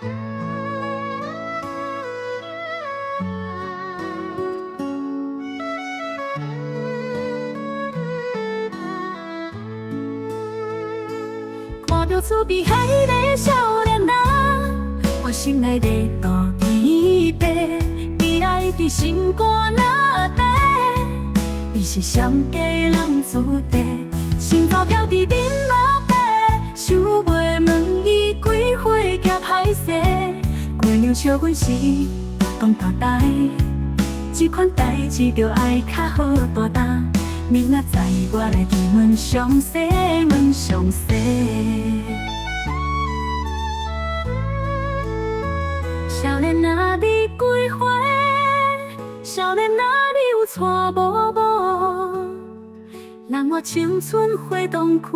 看着厝边迄个少年人，我心内在大天白，你爱伫心肝那底，伊是上佳人子弟，心早飘伫面马背，想袂问伊几岁才歹势，姑娘笑阮是讲大台，这款代志着爱较好大胆。明仔载我来去问详细，问详细。少年啊，你几岁？少年啊，你有娶某无？人我青春花当开，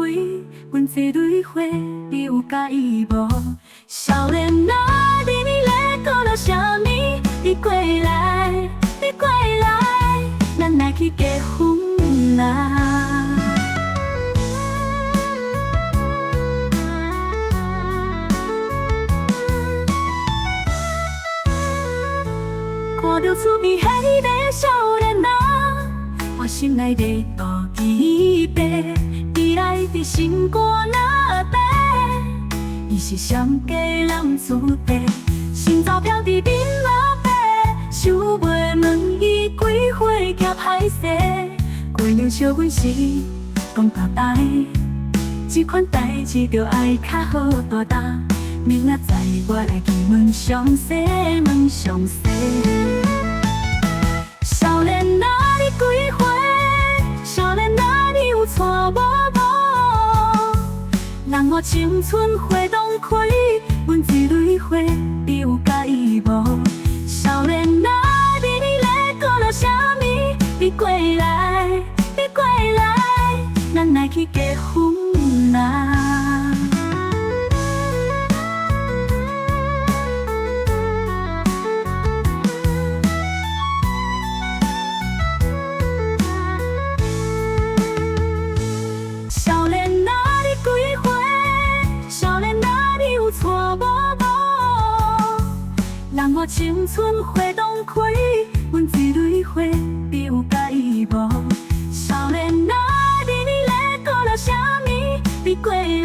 阮这蕊花，你有介意无？少年啊，你咧讲了啥物？你过来，你过来，咱来去结婚。看着厝边迄个少年人，我心内在大天白，你爱伫心肝那底，伊是上佳人子弟，心早飘伫面马背，想袂问伊几岁才歹势。姑娘笑阮是讲大台，这款代志着爱较好大胆。明仔载我来去问详细，问详细。少年啊，你几岁？少年啊，你有娶某无？人我青春花当开，阮一蕊花，你有介意无？少年啊，你咧讲了啥物？你过来，你过来，咱来去结婚啦！少年啊，你几岁？少年啊，你有娶某无？人我青春花当开，阮一蕊花，你有介意无？少年啊，你咧讲了啥物？你过来。